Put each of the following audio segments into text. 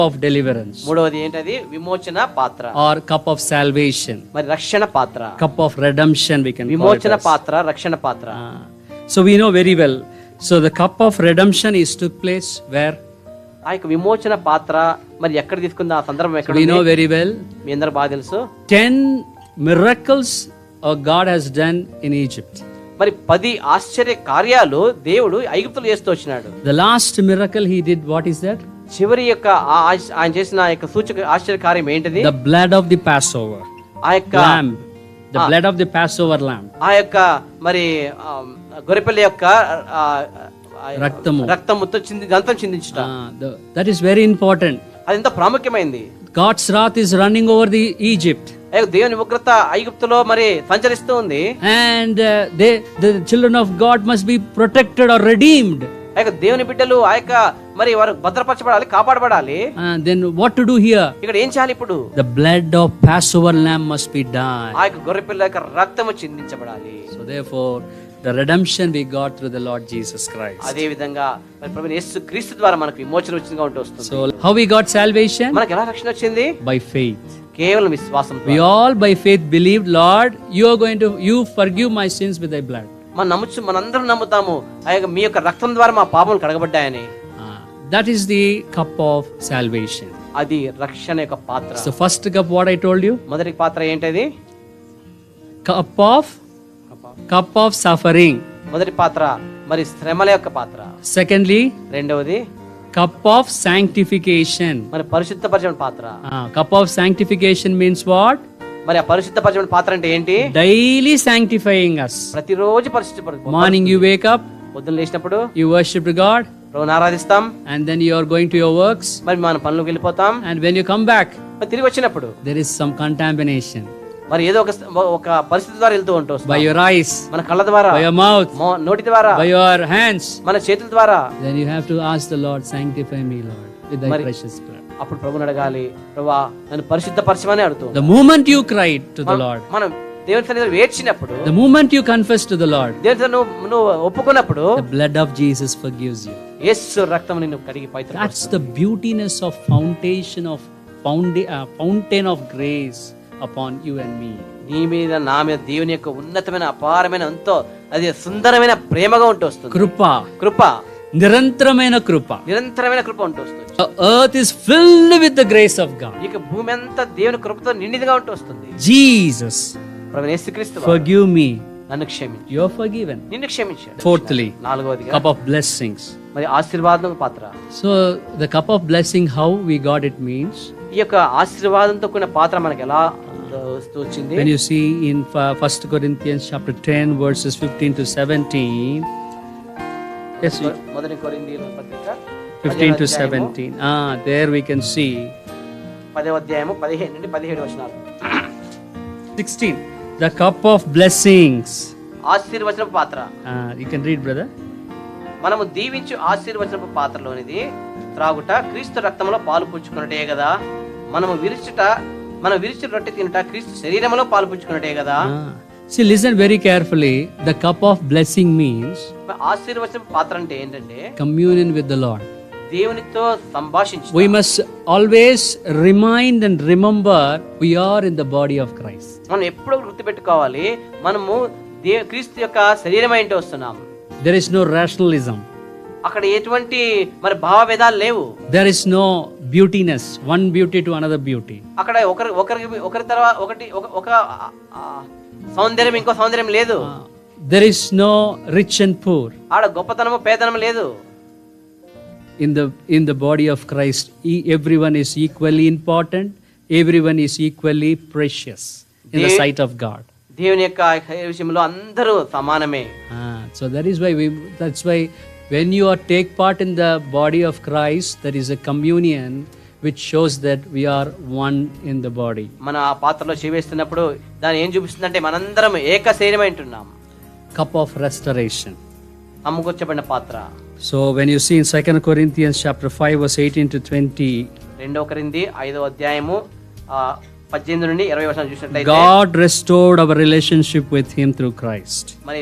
of deliverance, మూడవది ఏంటది? విమోచన పాత్ర or cup of salvation, మరి రక్షణ పాత్ర. cup of redemption we can call it విమోచన as. పాత్ర, రక్షణ పాత్ర. So we know very well. So the cup of redemption is took place where? ఆ యొక్క విమోచన పాత్ర మరి ఎక్కడ తీసుకుంది? ఆ సందర్భం ఎక్కడ We ఉంది? know very well. మీ అందరూ బాగా తెలుసు. 10 miracles God has done in Egypt. మరి 10 ఆశ్చర్య కార్యాలు దేవుడు ఐగుప్తులో చేస్తూ వచ్చినాడు. The last miracle he did, what is that? చివరి యొక్క ఆయన చేసిన ఆ యొక్క సూచక ఆశ్చర్య కార్యం ఏంటిది? The blood of the Passover ఆ యొక్క lamb. The blood of the Passover lamb. ఆ యొక్క మరి గొర్రెపిల్ల యొక్క రక్తముతో గంతం చిందించుట. That is very important. అది ఎంతో ప్రాముఖ్యమైంది. God's wrath is running over the Egypt. దేవుని ఉగ్రత ఐగుప్తులో మరి సంచరిస్తూ ఉంది. And the children of God must be protected or redeemed. ఆ యొక్క దేవుని బిడ్డలు ఆ యొక్క మరి వారు భద్రపరచబడాలి, కాపాడబడాలి. Then what to do here? ఇక్కడ ఏం చేయాలి ఇప్పుడు? The blood of Passover lamb must be done. ఆ యొక్క గొర్రెపిల్ల యొక్క రక్తము చిందించబడాలి. So therefore the redemption we got through the Lord Jesus Christ. అదే విధంగా మరి ప్రభువైన యేసు క్రీస్తు ద్వారా మనకు విమోచన వచ్చిందిగా ఉంటూ వస్తుంది. So how we got salvation? మనకు ఎలా రక్షణ వచ్చింది? By faith. కేవలం విశ్వాసంతో. We all by faith believed, Lord, you forgive my sins with thy blood. మనందరం నమ్ముతాము ఆ యొక్క మీ యొక్క రక్తం ద్వారా మా పాపములు కడగబడ్డాయని. That is the cup of salvation. అది రక్షణ యొక్క పాత్ర. So first cup what I told you? మొదటి పాత్ర ఏంటది? Cup of suffering. మొదటి పాత్ర మరి శ్రమల యొక్క పాత్ర. Secondly, రెండవది cup of sanctification. మరి పరిశుద్ధపరచబడిన పాత్ర. Cup of sanctification means what? మరి ఆ పరిశుద్ధపరచబడిన పాత్ర అంటే ఏంటి? Daily sanctifying us. ప్రతిరోజు పరిశుద్ధపరచ. Morning you wake up, పొద్దున్న లేచినప్పుడు you worship God, ప్రభువుని ఆరాధిస్తాం. and then you are going to your works, మరి మన పనులకు వెళ్ళిపోతాం. and when you come back, మరి తిరిగి వచ్చినప్పుడు there is some contamination. మరి ఏదో ఒక పరిస్థితి ద్వారా వెళ్తూ ఉంటాం. By your eyes, మన కళ్ళ ద్వారా, by your mouth, నోటి ద్వారా, by your hands, మన చేతుల ద్వారా. then you have to ask the Lord, sanctify me, Lord, with thy precious blood. అప్పుడు ప్రభువుని అడగాలి, ప్రభువా నన్ను పరిశుద్ధపరచమని అడుగుతాం. The moment you cried to the Lord, మనం దేవుని సన్నిధిలో ఏడ్చినప్పుడు, the moment you confess to the Lord, దేవుని నువ్వు ఒప్పుకున్నప్పుడు, the blood of Jesus forgives you. యేసు రక్తం నిన్ను కడిగి పవిత్రపరుస్తుంది. That's the beautiness of fountain of grace upon you and me. నీ మీద నా మీద దేవుని యొక్క ఉన్నతమైన అపారమైన ఎంతో అది సుందరమైన ప్రేమగా ఉంటూ వస్తుంది. కృప నిరంతరమైన కృప ఉంటూ వస్తుంది. The earth is filled with the grace of God. ఇక భూమి అంతా దేవుని కృపతో నిండిదిగా ఉంటూ వస్తుంది. Jesus, ప్రభువైన యేసుక్రీస్తు forgive me. నన్ను క్షమించు. You are forgiven. నిన్ను క్షమించాడు. Fourthly, నాలుగవదిగా cup of blessings. మరి ఆశీర్వాదం పాత్ర. So the cup of blessing, how we got it means, ఈ యొక్క ఆశీర్వాదంతో కూడిన పాత్ర మనకి ఎలా వచ్చింది? when you see in 1 Corinthians chapter 10 verses 15 to 17. Yes, మొదటి కొరింథీయుల పత్రిక 15 to 17. There we can see 10వ అధ్యాయము 15 నుండి 17 వచనాలు. 16, the cup of blessings. ఆశీర్వచనపు పాత్ర. You can read, brother. మనము దీవించు ఆశీర్వచనపు పాత్రలోనిది త్రాగుట క్రీస్తు రక్తంలో పాలు పుచ్చుకున్నటే కదా. మనం విరిచి రొట్టె తినుట క్రీస్తు శరీరంలో పాలు పుచ్చుకున్నటే కదా. See, listen very carefully. The cup of blessing means ఆశీర్వచనపు పాత్ర అంటే ఏంటంటే communion with the Lord. దేవునితో సంభాషించు. We must always remind and remember we are in the body of Christ. మనం ఎప్పుడూ గుర్తుపెట్టుకోవాలి, మనము క్రీస్తు యొక్క శరీరం ఏంటో వస్తున్నాము. There is no rationalism. అక్కడ ఎటువంటి మరి భావభేదాలు లేవు. There is no beautiness, one beauty to another beauty. అక్కడ ఒకరి తర్వాత ఒక సౌందర్యం ఇంకో సౌందర్యం లేదు. There is no rich and poor. ఆడ గొప్పతనము పేదనము లేదు. In the body of Christ, everyone is equally important, everyone is equally precious in the sight of God. దేవుని యొక్క విషయంలో అందరూ సమానమే. So that's why when you take part in the body of Christ, there is a communion which shows that we are one in the body. మన ఆ పాత్రలో చేవేస్తున్నప్పుడు దాని ఏం చూపిస్తుందంటే మనందరం ఏక శరీరమై ఉంటున్నాం. Cup of restoration. అమ్ముకొచ్చబడిన పాత్ర. So when you see in 2 Corinthians chapter 5 verse 18 to 20, 2 కొరింథీ 5వ అధ్యాయము 18 నుండి 20 వచనం చూసినట్లయితే God restored our relationship with Him through Christ. మరి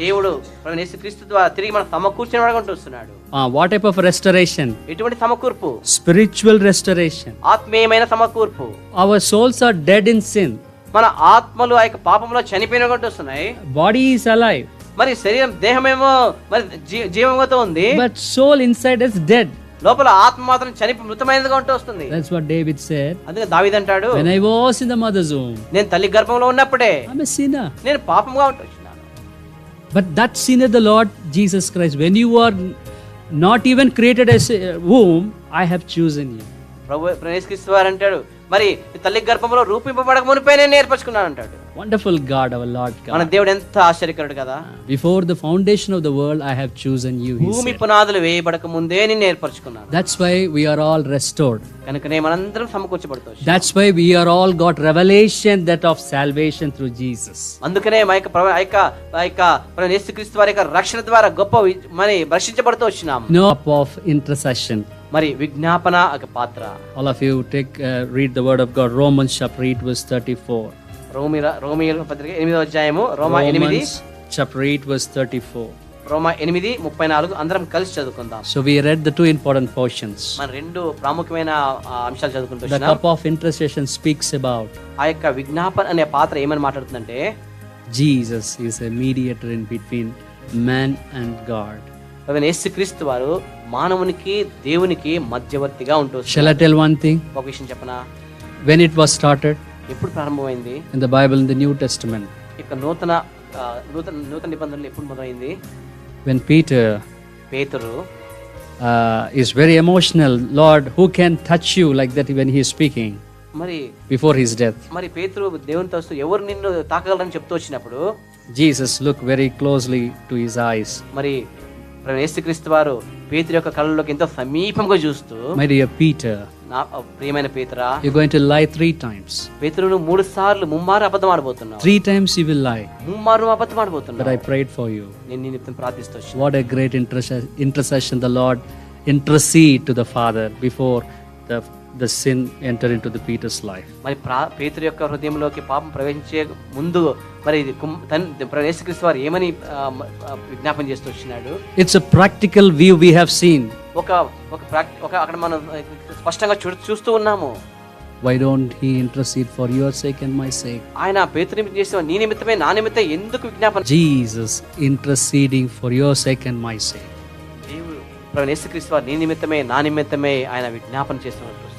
దేవుడు ప్రవీణ యేసుక్రీస్తు ద్వారా తిరిగి మనం సమకూర్చిన వాడుకుంటూ వస్తున్నాడు. What type of restoration? ఎటువంటి సమకూర్పు? Spiritual restoration. ఆత్మీయమైన సమకూర్పు. Our souls are dead in sin. మన ఆత్మలు ఆ యొక్క పాపంలో చనిపోయినట్టు వస్తున్నాయి. Body is alive. మరి శరీరం దేహమేమో మరి జీవంతో ఉంది. But soul inside is dead. లోపల ఆత్మ మాత్రం చనిపోయి మృతమైనదిగా ఉంటూ వస్తుంది. That's what David said. అందుకే దావీదు అంటాడు, When I was in the mother's womb, నేను తల్లి గర్భంలో ఉన్నప్పుడే I'm a sinner. నేను పాపంగా ఉంటూ వచ్చినాను. But that sinner, the Lord Jesus Christ, when you are not even created as a womb, I have chosen you. ప్రభు యేసుక్రీస్తు వారు అంటాడు, మరి తల్లి గర్భంలో రూపింపబడక మునిపే నేను ఏర్పరచుకున్నాను అంటాడు. Wonderful God, our Lord మన God. దేవుడు ఎంత ఆశ్చర్యకరుడు కదా. Before the foundation of the world, I have chosen you. He భూమి said. పునాదులు వేయబడక ముందే నిన్ను ఏర్పరచుకున్నాను. That's why we are all restored. కనుకనే మనందరం సమకూర్చబడతాం. That's why we are all got revelation that of salvation through Jesus. అందుకనే మా యొక్క యేసుక్రీస్తు వారి యొక్క రక్షణ ద్వారా గొప్ప మరి రక్షించబడుతూ వచ్చినాం. No of intercession. మరి విజ్ఞాపన ఒక పాత్ర. All of you read the word of God. Romans chapter 8 verse 34. రోమీయుల పత్రిక 8వ అధ్యాయము రోమా 8 Romans chapter 8 verse 34. రోమా 8:34 అందరం కలిసి చదువుకుందాం. So we read the two important portions. మన రెండు ప్రాముఖ్యమైన అంశాలు The చదువుకుంటున్నాం. cup of intercession speaks about ఆ యొక్క విజ్ఞాపన అనే పాత్ర ఏమని మాట్లాడుతుందంటే Jesus is a mediator in between man and God. ప్రవీణ యేసుక్రీస్తు వారు మానవునికి దేవునికి మధ్యవర్తిగా ఉంటూ Shall I tell one thing? ఒక విషయం చెప్పనా? When it was started ఎప్పుడు ప్రారంభమైంది? in the Bible in the New Testament, ఇక నూతన నిబంధనలు ఎప్పుడు మొదలైంది? when Peter పేతురు is very emotional, Lord, who can touch you like that when he is speaking మరి before his death? మరి పేతురు దేవునితో వస్తూ ఎవరు నిన్ను తాకగలరని చెప్తూ వచ్చినప్పుడు Jesus looked very closely to his eyes. మరి ప్రవీణ యేసుక్రీస్తు వారు పేతురు యొక్క కళ్ళలోకి ఎంతో సమీపంగా చూస్తూ, My dear Peter, నా ప్రియమైన పేతురా, you're going to lie 3 times. పేతురును 3 సార్లు ముమ్మారు అబద్ధం ఆడబోతున్నావు. 3 times you will lie. ముమ్మారు అబద్ధం But ఆడబోతున్నావు. I prayed for you. నేను నీ నిమిత్తం ప్రార్థిస్తూ వచ్చాను. What a great intercession the Lord intercede to the Father before the sin entered into the Peter's life. మరి పేతురు యొక్క హృదయంలోకి పాపం ప్రవేశించే ముందు మరి యేసుక్రీస్తు వారు ఏమని విజ్ఞాపన చేస్తూ వచ్చినాడు? It's a practical view we have seen. అక్కడ మనం స్పష్టంగా చూస్తూ ఉన్నాము. Why don't he intercede for your sake and my sake? ఆయన పేతురు నిమిత్తం చేసిన నీ నిమిత్తమే నా నిమిత్తం ఎందుకు విజ్ఞాపన? Jesus interceding for your sake and my sake. దేవుడు యేసుక్రీస్తు వారు నీ నిమిత్తమే నా నిమిత్తమే ఆయన విజ్ఞాపన చేస్తున్నట్టు